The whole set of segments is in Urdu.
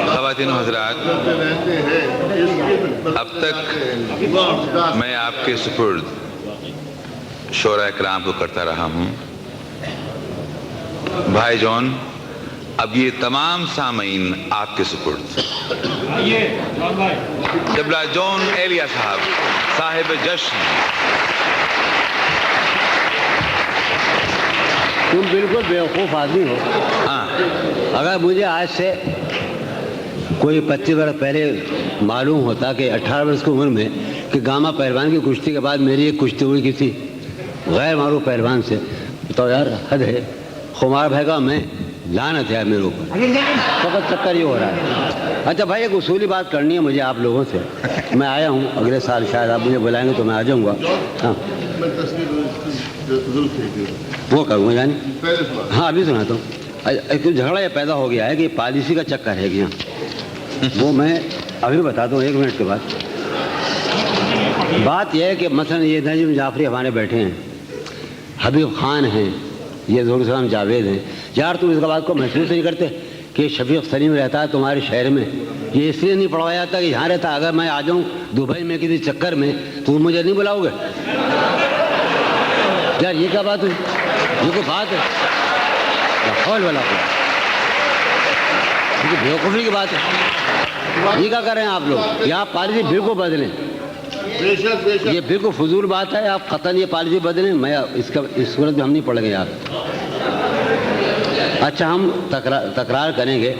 خواتین و حضرات، اب تک میں آپ کے سپرد شورا اکرام کو کرتا رہا ہوں. بھائی جان، اب یہ تمام سامعین آپ کے سپرد. قبلہ جون ایلیا صاحب، صاحب جشن. تم بالکل بیوقوف آدمی ہو. اگر مجھے آج سے کوئی 25 برس پہلے معلوم ہوتا کہ 18 برس کی عمر میں کہ گاما پہلوان کی کشتی کے بعد میری ایک کشتی ہوئی کسی غیر معروف پہلوان سے، تو یار حد ہے. خمار بھائی کا میں لعنت ہے میرے اوپر. فقط چکر یہ ہو رہا ہے. اچھا بھائی، ایک اصولی بات کرنی ہے مجھے آپ لوگوں سے. میں آیا ہوں، اگلے سال شاید آپ مجھے بلائیں گے تو میں آ جاؤں گا. ہاں وہ کروں گا یعنی. ہاں ابھی سناتا ہوں. ایک جھگڑا یہ پیدا ہو گیا ہے کہ پالیسی کا چکر ہے گیا. وہ میں ابھی بتاتا ہوں 1 منٹ کے بعد. بات یہ ہے کہ مثلا یہ نجم جعفری ہمارے بیٹھے ہیں، حبیب خان ہیں، یہ ظہور السلام جاوید ہیں. یار تم اس کا بات کو محسوس نہیں کرتے کہ شفیق سلیم رہتا ہے تمہارے شہر میں؟ یہ اس لیے نہیں پڑھوایا جاتا کہ یہاں رہتا. اگر میں آ جاؤں دبئی میں کسی چکر میں تو مجھے نہیں بلاؤ گے یار؟ یہ کیا بات ہوئی؟ یہ کوئی بات ہے؟ حول والا کو بیوقوفی کی بات ہے. یہ کیا کر رہے ہیں آپ لوگ؟ یہ پالیسی بالکل بدلیں. یہ بالکل فضول بات ہے. آپ قطعاً یہ پالیسی بدلیں. میں اس صورت میں ہم نہیں پڑھیں گے یار. اچھا ہم تکرار کریں گے.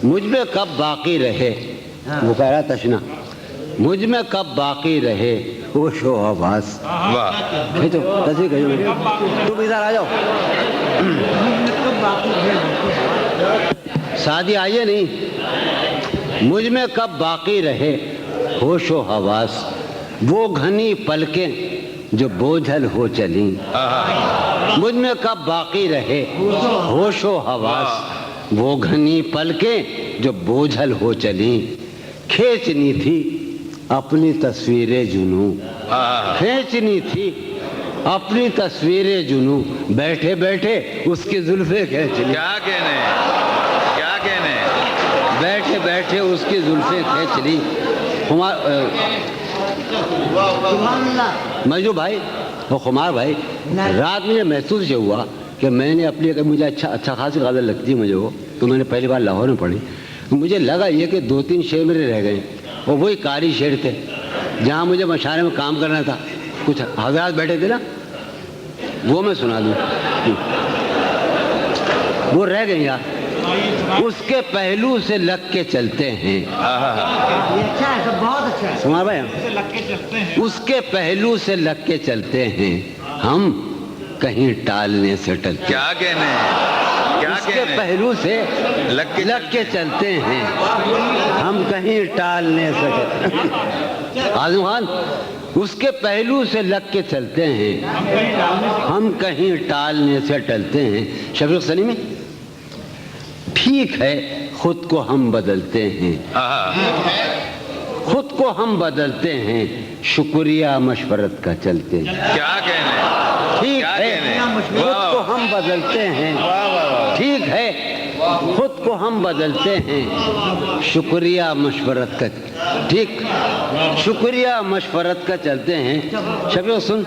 مجھ میں کب باقی رہے، وہ کہہ رہا تشنا، مجھ میں کب باقی رہے ہوش و حواس. تو تصدیق ہے تم ادھر آ جاؤ. شادی آئیے نہیں. مجھ میں کب باقی رہے ہوش و حواس، وہ گھنی پلکیں جو بوجھل ہو چلیں. مجھ میں کب باقی رہے ہوش و حواس، وہ گھنی پلکیں جو بوجھل ہو چلیں. کھینچنی تھی اپنی تصویریں جنوں، کھینچنی تھی اپنی تصویریں جنوں، بیٹھے بیٹھے اس کی زلفیں کھینچ لی. کیا کہنے، کیا کہنے، بیٹھے بیٹھے اس کی زلفیں کھینچ لی. مجھو بھائی، وہ خمار بھائی، رات میں محسوس یہ ہوا کہ میں نے اپنی، مجھے اچھا خاصی غزل لگتی ہے مجھے وہ، تو میں نے پہلی بار لاہور میں پڑھی. مجھے لگا یہ کہ 2-3 شعر میرے رہ گئے، اور وہی قاری شعر تھے جہاں مجھے مشاعرے میں کام کرنا تھا. کچھ حضرات بیٹھے تھے نا، وہ میں سنا دوں. وہ رہ گئے یار. اس کے پہلو سے لگ کے چلتے ہیں. سنا بھائی، اس کے پہلو سے لگ کے چلتے ہیں ہم، کہیں ٹالنے سے ٹلتے. کیا کہنے، اس کے پہلو سے لگ کے چلتے ہیں ہم، کہیں ٹالنے سے. اعظم خان، اس کے پہلو سے لگ کے چلتے ہیں ہم، کہیں ٹالنے سے ٹلتے ہیں. شفیق سلیمی، ٹھیک ہے خود کو ہم بدلتے ہیں، خود کو ہم بدلتے ہیں، شکریہ مشورت کا چلتے ہیں. کیا کہنے، ٹھیک ہے خود کو ہم بدلتے ہیں، ٹھیک ہے خود کو ہم بدلتے ہیں، شکریہ مشورت کا، ٹھیک، شکریہ مشورت کا چلتے ہیں. شفیق سن،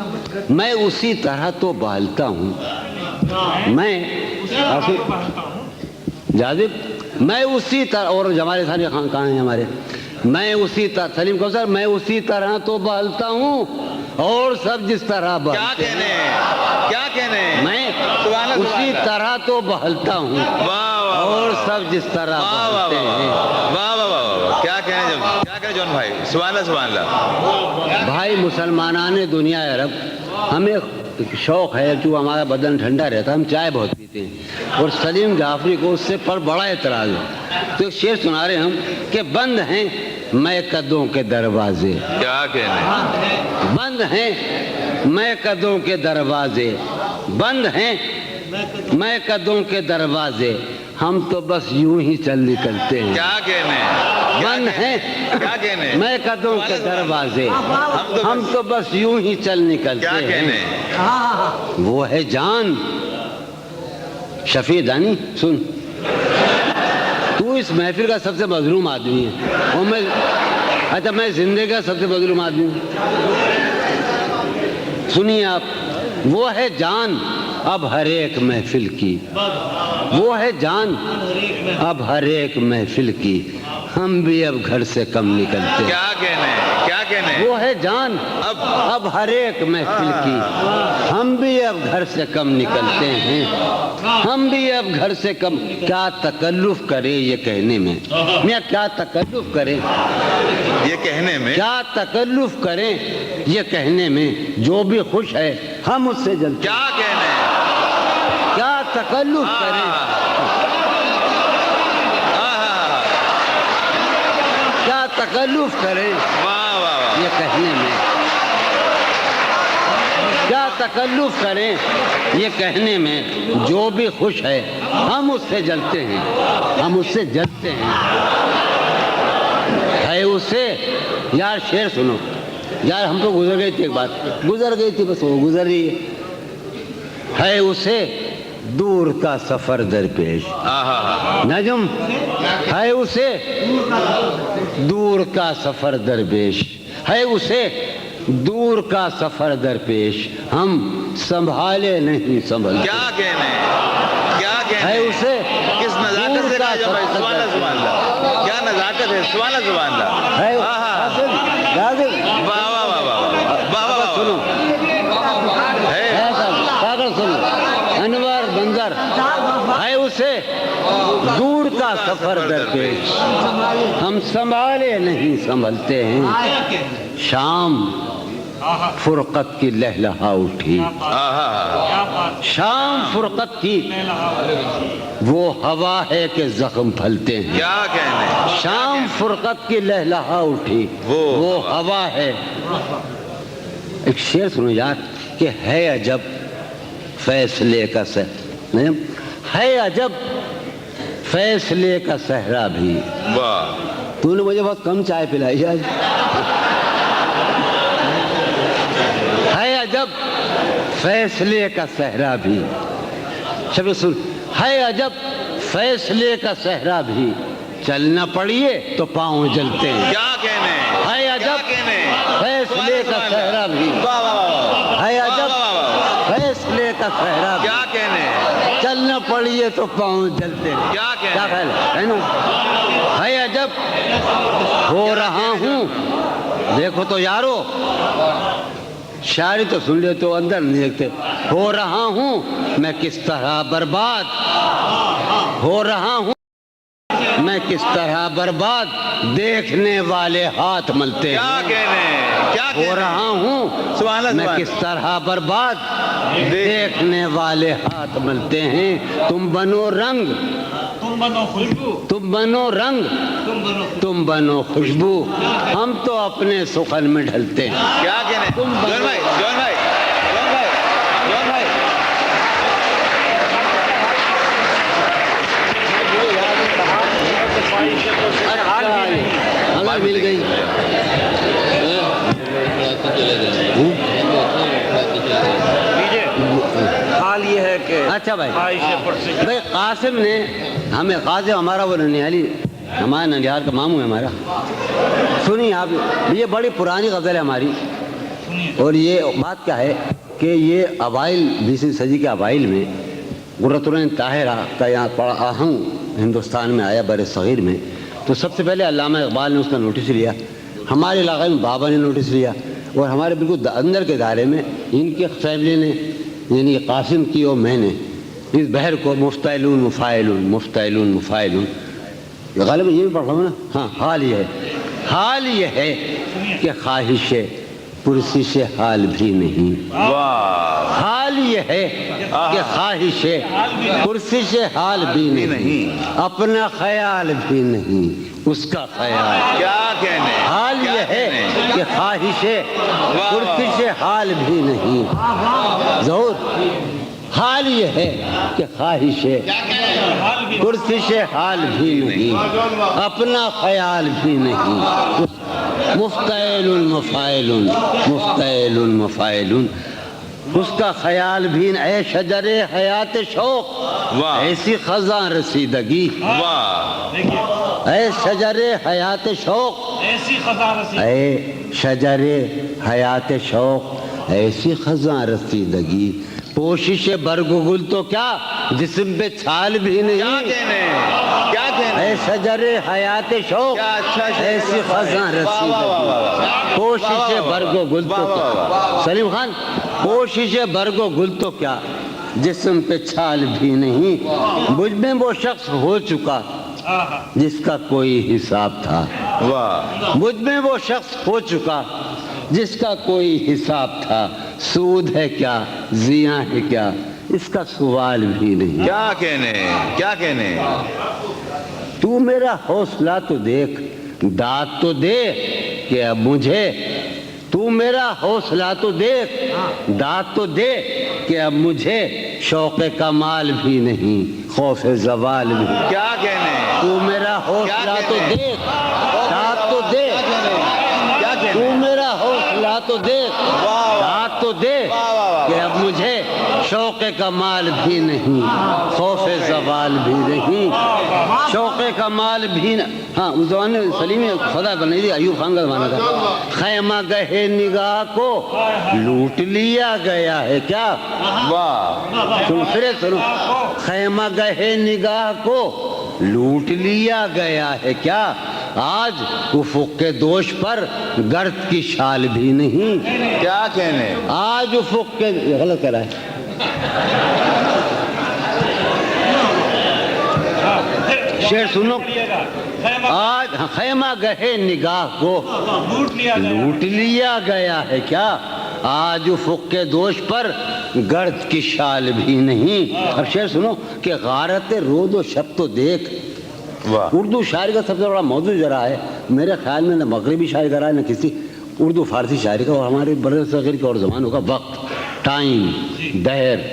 میں اسی طرح تو بہلتا ہوں، میں جاذب، میں اسی طرح، اور جمال ثانی خان کہاں ہیں ہمارے، میں اسی طرح، سلیم کوثر، میں اسی طرح تو بہلتا ہوں اور سب جس طرح بہلتے ہیں. کیا کہنے، کیا کہنے، میں اسی طرح تو بہلتا ہوں اور سب جس طرح بہلتے ہیں. واہ واہ واہ، کیا کہنے، کیا کہنے جون بھائی، سبحان اللہ سبحان اللہ. بھائی مسلمانان دنیا عرب، ہمیں شوق ہے کہ ہمارا بدن ٹھنڈا رہتا ہے، ہم چائے بہت پیتے ہیں، اور سلیم جعفری کو اس سے پر بڑا اعتراض ہے. تو ایک شعر سنا رہے ہم کہ بند ہیں میں قدوں کے دروازے. کیا کہنے، بند ہیں میں قدوں کے دروازے، بند ہیں میں قدوں کے دروازے، ہم تو بس یوں ہی چل نکلتے ہیں. کیا کہنے، بند ہیں کیا کہنے، میں قدوں کے دروازے، ہم تو بس یوں ہی چل نکلتے کیا کہنے. ہیں. وہ ہے جان. شفیع دانی سن، تو اس محفل کا سب سے مظلوم آدمی ہے اور میں زندگی کا سب سے مظلوم آدمی ہوں. سنیے آپ، وہ ہے جان اب ہر ایک محفل کی، وہ ہے جان اب ہر ایک محفل کی، ہم بھی اب گھر سے کم نکلتے. کیا کہنے وہ ہے جان اب ہر ایک محفل کی، ہم بھی اب گھر سے کم نکلتے ہیں، ہم بھی اب گھر سے کم. کیا تکلف کرے یہ کہنے میں، میاں کیا تکلف کرے یہ کہنے میں، کیا تکلف کریں یہ کہنے میں، جو بھی خوش ہے ہم اس سے جلتے. کیا کہنے، کیا تکلف کریں، کیا تکلف کریں یہ کہنے میں، کیا تکلف کریں یہ کہنے میں، جو بھی خوش ہے ہم اس سے جلتے ہیں، ہم اس سے جلتے ہیں. ہے اسے یار شعر سنو یار، ہم تو گزر گئی تھی، ایک بات گزر گئی تھی، بس وہ گزر رہی ہے اسے دور کا سفر درپیش. نجم ہے اسے دور کا سفر درپیش، ہے اسے دور کا سفر درپیش، ہم سنبھالے نہیں سنبھلتے. کیا کہنے ہے اسے کس نزاکت سے کہا جائے، سبحان اللہ سبحان اللہ، کیا نزاکت ہے، سبحان اللہ سبحان اللہ. ہے واہ واہ واہ واہ واہ واہ. سنو پاگل سنو، انور بندر ہے اسے دور کا سفر درپیش، ہم سنبھالے نہیں سنبھلتے ہیں. شام فرقت کی لہلہا اٹھی، شام فرقت کی وہ ہوا ہے کہ زخم پھلتے ہیں. کیا کہنے، شام فرقت کی لہلہا اٹھی وہ ہوا ہے. ایک شعر سنو یار کہ ہے عجب فیصلے کا ہے عجب فیصلے کا صحرا بھی. واہ، تو نے مجھے بہت کم چائے پلائی آج. ہے عجب فیصلے کا صحرا بھی، شب سن، ہے عجب فیصلے کا صحرا بھی، چلنا پڑیے تو پاؤں جلتے ہیں. کیا کہنے، ہے عجب فیصلے کا صحرا بھی، ہے عجب فیصلے کا صحرا بھی، کیا کہنے، چلنا پڑیے تو پاؤں جلتے ہیں. کیا کہنے، کیا خیال ہے نا؟ ہے عجب ہو رہا ہوں، دیکھو تو یارو شاعری تو سن لے تو اندر نہیں دیکھتے. ہو رہا ہوں میں کس طرح برباد، ہو رہا ہوں میں کس طرح برباد، دیکھنے والے ہاتھ ملتے کیا ہیں. کہنے، کیا ہو رہا ہوں سبحان اللہ میں سبحان کس طرح برباد، دیکھنے والے ہاتھ ملتے ہیں. تم بنو رنگ، تم بنو رنگ، تم بنو خوشبو، ہم تو اپنے سخن میں ڈھلتے ہیں. کیا کہنے. جون بھائی، جون بھائی، جون بھائی، جون بھائی، ہمیں مل گئی. حال یہ ہے کہ اچھا بھائی قاسم نے ہمیں، قاسم ہمارا وہ ننیالی، ہمارا ننیال کا ماموں ہے ہمارا. سنیے آپ، یہ بڑی پرانی غزل ہے ہماری، اور یہ بات کیا ہے کہ یہ اوائل 20ویں صدی کے اوائل میں قرۃ العین طاہرہ کا یہاں بڑا آہنگ ہندوستان میں آیا، بر صغیر میں. تو سب سے پہلے علامہ اقبال نے اس کا نوٹس لیا، ہمارے علاقے میں بابا نے نوٹس لیا، اور ہمارے بالکل اندر کے دائرے میں ان کی فیملی نے، یعنی قاسم کی اور میں نے اس بحر کو مفتعلون مفاعلون مفتعلون مفاعلون، غالباً یہ بھی پڑھ رہا ہوں نا. ہاں، حال یہ ہے کہ خواہش پرسش حال بھی نہیں. حال یہ ہے کہ خواہش پرسش حال بھی نہیں، اپنا خیال بھی نہیں اس کا خیال. کیا کہنے، حال یہ ہے کہ خواہش پرسش حال بھی نہیں. ظہور، حال یہ ہے کہ خواہش پرسش حال بھی نہیں، اپنا خیال بھی نہیں. مفتعل مفاعل مفتعل مفاعل. اس کا خیال بھی اے شجر حیات شوق واہ ایسی خزاں رسیدگی واہ اے شجر حیات شوق ایسی خزاں رسید اے شجر حیات شوق ایسی خزاں رسیدگی پوشش برگ و گل تو کیا جسم پہ چھال بھی کیا نہیں کہنے کیا کہنے اے شجر حیات شوق کیا اچھا شعر ایسی خزاں واہ، واہ، واہ، واہ، رسیدگی واہ۔ کوشش برگ و گل تو کیا سلیم خان کوشش برگ و گل تو کیا جسم پہ چھال بھی نہیں مجھ میں وہ شخص ہو چکا جس کا کوئی حساب تھا واہ مجھ میں وہ شخص ہو چکا جس کا کوئی حساب تھا سود ہے کیا زیاں ہے کیا اس کا سوال بھی نہیں کیا کہنے کیا کہنے تو میرا حوصلہ تو دیکھ داد تو دے کہ اب مجھے تو میرا حوصلہ تو دیکھ داد تو دے کہ اب مجھے شوق کمال بھی نہیں خوف زوال بھی کیا کہنے تو میرا حوصلہ تو دیکھ داد تو دے کیا تو کہنے میرا حوصلہ تو دیکھ داد تو دے کہ اب مجھے شوق کمال بھی نہیں خوف زوال بھی نہیں شوق کمال بھی ہاں اس زمانے میں سلیم خدا بنائی تھی ایوب خان کا زمانہ تھا خیمہ گہے نگاہ کو لوٹ لیا گیا ہے کیا واہ سنو پھر سنو خیمہ گہے نگاہ کو لوٹ لیا گیا ہے کیا آج افق کے دوش پر گرد کی شال بھی نہیں کیا کہنے آج افق کے غلط کر رہا ہے شعر سنو آج خیمہ گہے نگاہ کو لوٹ لیا گیا ہے کیا آج افق کے دوش پر گرد کی شال بھی نہیں اب شعر سنو کہ غارت رود و شب تو دیکھ واہ اردو شاعری کا سب سے بڑا موضوع ذرا ہے میرے خیال میں نہ مغربی شاعری کا رہا ہے نہ کسی اردو فارسی شاعری کا اور ہمارے بر صغیر کے اور زمانوں کا وقت ٹائم دہر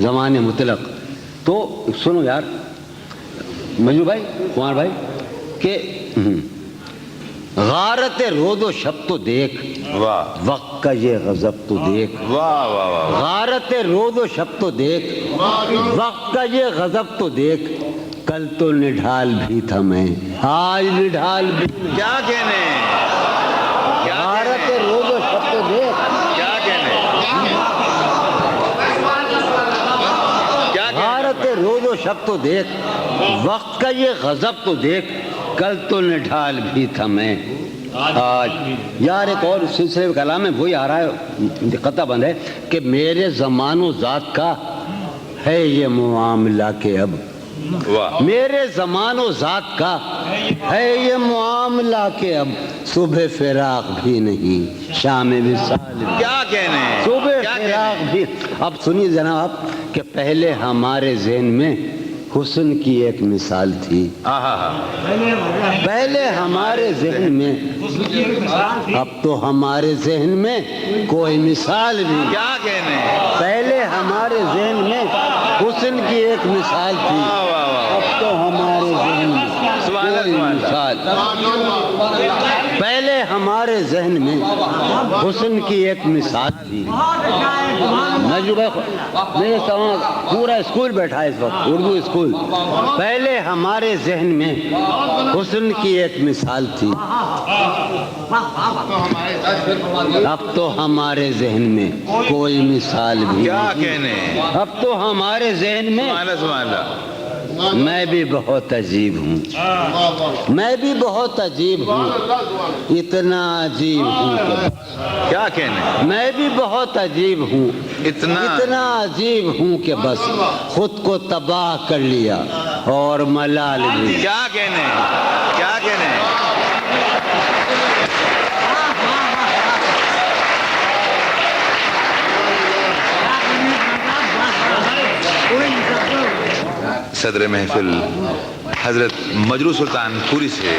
زمان مطلق تو سنو یار مجنو بھائی کمار بھائی کہ غارت رود و شب تو دیکھ واہ وقت کا یہ غضب تو دیکھ واہ واہ واہ غارت رود و شب تو دیکھ وقت کا یہ غضب تو دیکھ کل تو نڈھال بھی تھا میں آج نڈھال بھی نہیں کیا کہنے کیا غارت کہنے رود و شب تو دیکھ کیا کہنے کیا کہنے غارت رود و شب تو دیکھ وقت کا یہ غضب تو دیکھ کل تو نڈھال بھی تھا میں آج یار ایک اور سلسلے کلام میں وہی آ رہا ہے قطع بند ہے کہ میرے زمان و ذات کا ہے یہ معاملہ کہ اب واہ میرے زمان و ذات کا ہے یہ معاملہ کہ اب صبح فراق بھی نہیں شام وصال بھی کیا کہنے صبح کیا فراق کہنے بھی اب سنیے جناب کہ پہلے ہمارے ذہن میں حسن کی ایک مثال تھی پہلے ہمارے ذہن میں اب تو ہمارے ذہن میں کوئی مثال نہیں کیا کہنے پہلے ہمارے ذہن میں حسن کی ایک مثال تھی واہ واہ واہ اب تو ہمارے ذہن میں سبحان اللہ، کوئی سبحان مثال پہلے ہمارے ذہن میں حسن کی ایک مثال تھی نجو بھائی میرے سامنے پورا اسکول بیٹھا ہے اس وقت اردو اسکول پہلے ہمارے ذہن میں حسن کی ایک مثال تھی اب تو ہمارے ذہن میں کوئی مثال بھی کیا نہیں کہنے اب تو ہمارے ذہن میں سبحان اللہ سبحان اللہ میں بھی بہت عجیب ہوں میں بھی بہت عجیب ہوں اتنا عجیب ہوں کہ کیا کہنے میں بھی بہت عجیب ہوں اتنا عجیب ہوں کہ بس خود کو تباہ کر لیا اور ملال بھی کیا کہنے کیا کہنے صدر محفل حضرت مجروح سلطان پوری سے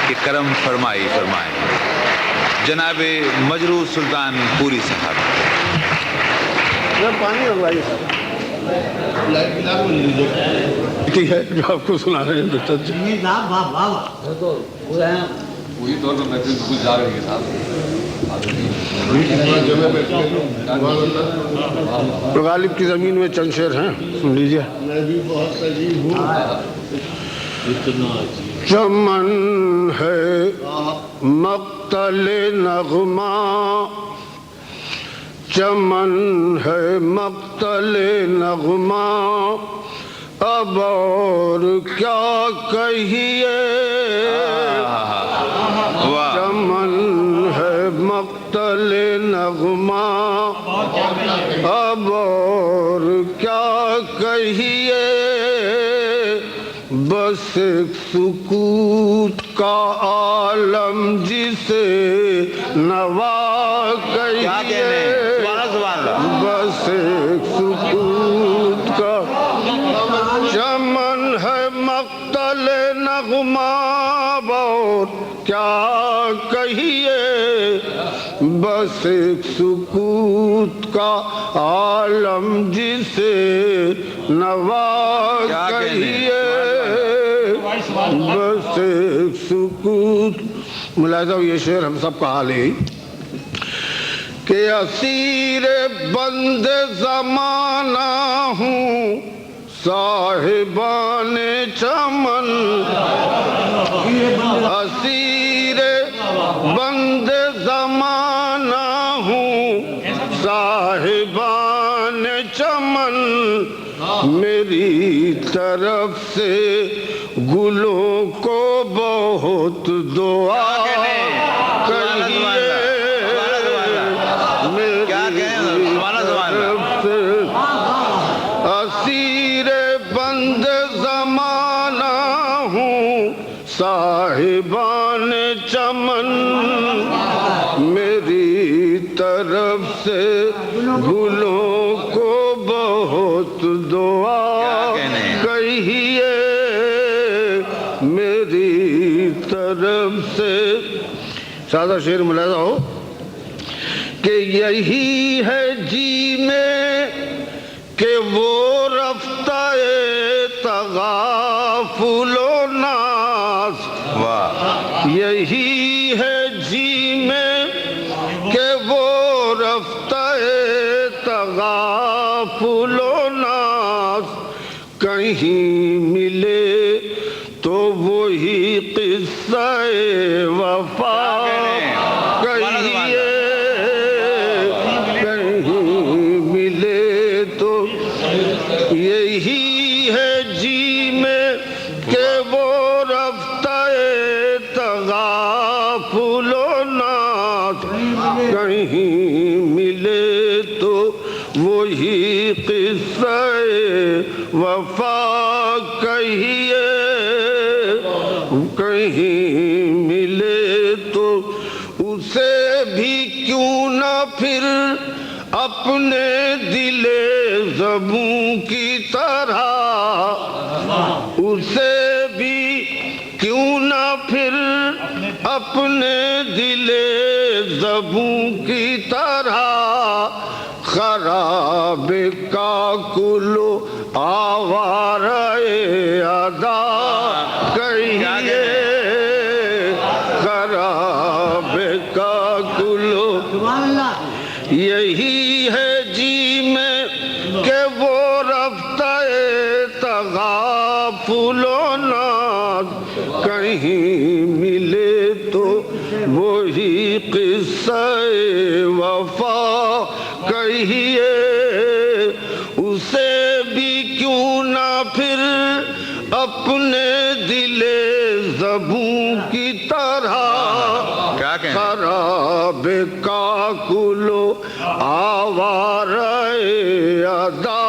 کہ کرم فرمائیں جناب مجروح سلطان پوری صاحب پانی لگوائیے ٹھیک ہے جو آپ کو سنا رہے ہیں ڈاکٹر جی وہی طور پر محفل بالکل جا رہی ہے صاحب غالب کی زمین میں چند شعر ہیں، سن لیجیے۔ چمن ہے مقتل نغمہ، چمن ہے مقتل نغمہ، اب اور کیا کہیے، چمن ہے مقتل نغمہ، اب اور کیا کہیے، بس ایک سکوت کا عالم جسے نوا کہیے، بس ایک سکوت کا، چمن ہے مقتل نغمہ، اور کیا کہیے، بس ایک سکوت کا عالم جسے نوا کہیے، بس ایک سکوت۔ ملاحظہ یہ شعر ہم سب کا حال ہے کہ اسیر بند زمانہ ہوں، صاحبان چمن، اسیر بند زمانہ ہوں، صاحبان چمن، میری طرف سے گلوں کو بہت دعا کہیے، میری طرف سے اسیر بند زمانہ ہوں، صاحبان چمن، میری طرف سے گلوں کو بہت دعا کہیے، میری طرف سے۔ سادہ شعر ملاحظہ ہو کہ یہی ہے جی میں کہ وہ رفتہ تغافل و ناز، یہی ہے جی میں کہ وہ رفتہ تغافل و ناز، کہیں ملے تو وہی قصہ وفا کہیے، کہیں ملے تو یہی ہے جی میں کہ وہ رفتہ تغافل و ناز، کہیں ملے تو وہی قصہ وفا کہیے، کہیں ملے تو اسے بھی کیوں نہ پھر اپنے دل زبوں کی طرح، اسے بھی کیوں نہ پھر اپنے دل زبوں کی طرح، خراب کاکل آوارہ ادا کہیے، خراب کاکل، یہی ہے جی میں کہ وہ رفتہ تغافل و ناز، کہیں ملے تو وہی قصہ وفا کہیے، اسے بھی کیوں نہ پھر اپنے دل زبوں کی طرح، خراب کاکل آوارہ ادا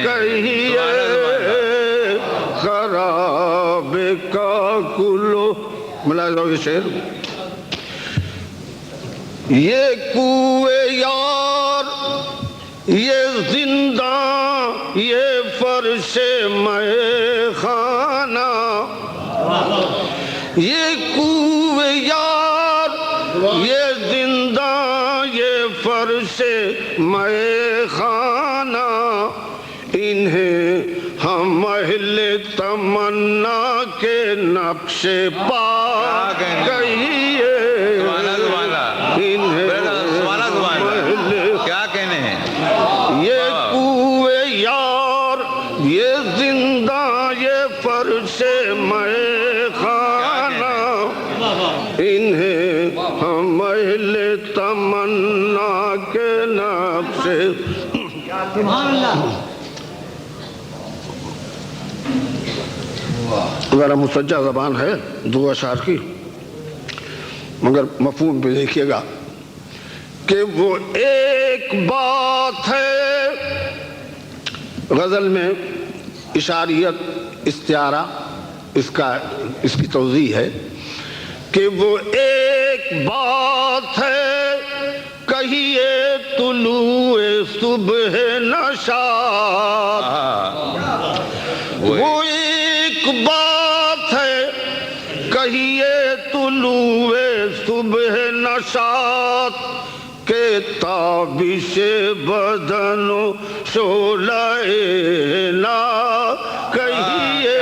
کہیے، خراب کاکل۔ ملاحظہ یہ شعر، یہ کوئے یار، یہ زنداں، یہ فرش مے خانہ، یہ کوئے یار، یہ زنداں، یہ فرش مے خانہ، انہیں ہم اہل تمنا کے نقش پا کہیے، انہیں در سے میں خانہ انہیں ہم اہل تمنا کے نقش ذرا مسجع زبان ہے دو اشعار کی، مگر مفہوم پہ دیکھیے گا کہ وہ ایک بات ہے، غزل میں اشاریت استعارہ اس کی توضیح ہے کہ وہ ایک بات ہے کہیے طلوع صبح نشاط، وہ ایک بات ہے کہیے طلوع صبح نشاط کہ تابش بدن و شعلہ نا کہیے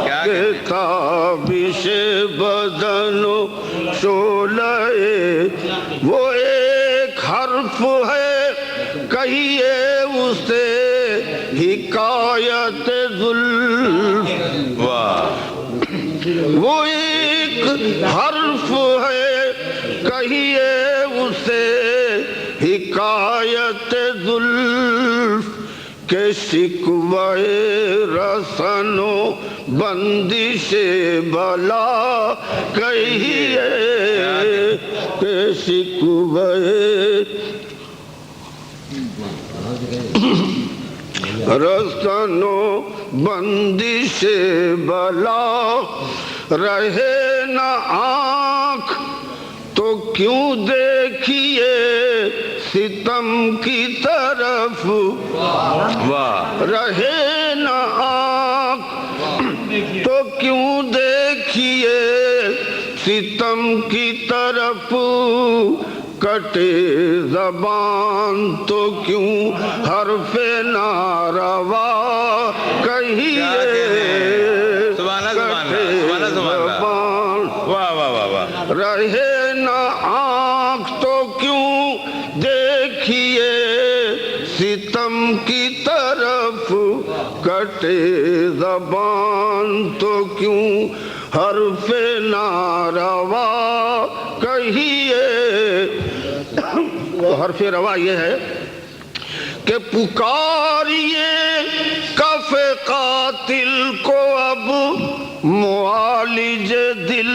کہ تابش بدن و شعلہ، وہ ایک حرف ہے کہیے اسے حکایت زلف، وہ ایک حرف ہے کہیے اسے حکایت زلف کہ شکوہ رسن و بندش بلا کہیے کہ شکوہ رسن و بندش بلا، رہے نہ آنکھ تو کیوں دیکھیے ستم کی طرف، رہے نہ آنکھ تو کیوں دیکھیے ستم کی طرف، کٹے زبان تو کیوں حرف ناروا کہیے، کٹے زبان رہے نہ آنکھ تو کیوں دیکھیے ستم کی طرف، کٹے زبان تو کیوں حرف ناروا کہیے۔ حرف روا یہ ہے کہ پکاریے کف قاتل کو اب معالج دل،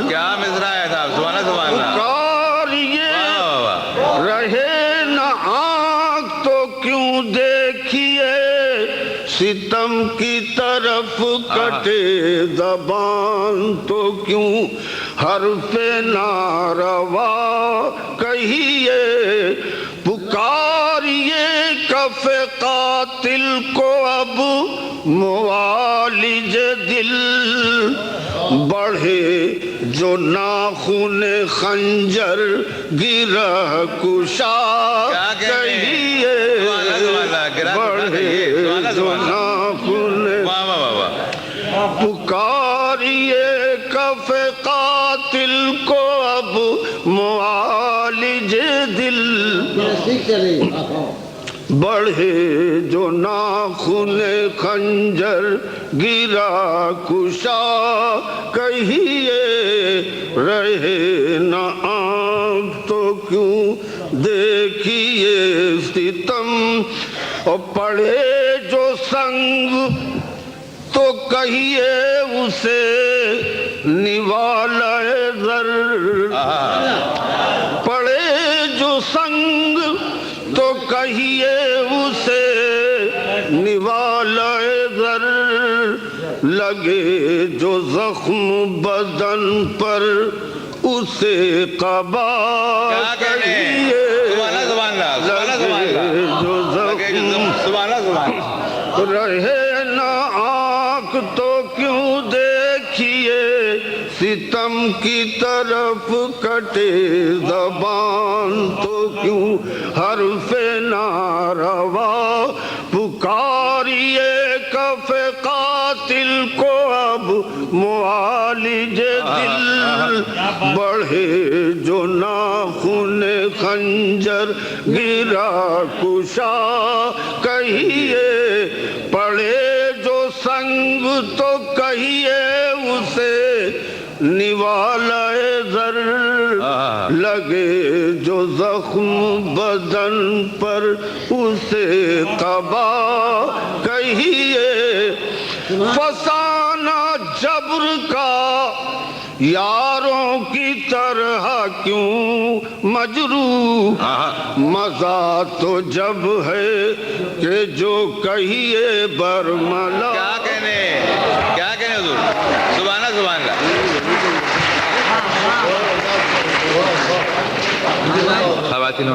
کیا مصرع ہے صاحب، سبحان اللہ، پکاریے رہے نہ آنکھ تو کیوں دیکھیے ستم کی طرف، کٹے زبان تو کیوں حرف ناروا کہیے، پکاریے کف قاتل کو اب معالج دل، بڑھے جو ناخن خنجر گرہ کشا کہیے، بڑھے جو ناخن، پکاریے کف قاتل کو اب معالج دل، بڑھے جو ناخن خنجر گرا کشا کہیے، رہے نہ آنکھ تو کیوں دیکھیے ستم، اور پڑھے جو سنگ تو کہیے اسے نوالہ زر، پڑھے جو سنگ تو کہیے اسے نوالہ زر، لگے جو زخم بدن پر اسے قبا کہیے، لگے جو زخم، رہے نہ آنکھ تو کیوں دیکھیے ستم کی طرف، کٹے زبان تو کیوں حرف ناروا، پکاریے کف قاتل کو اب معالج دل، بڑھے جو ناخن خنجر گرا کشا کہیے، پڑھے جو سنگ جنگ تو کہیے اسے نوالۂ زر، لگے جو زخم بدن پر اسے قبا کہیے، فسانہ جبر کا یاروں کی طرح کیوں مجروح، مزہ تو جب ہے کہ جو کہیے برملا۔ کیا کہنے حضور، سبحان اللہ سبحان اللہ۔ خواتین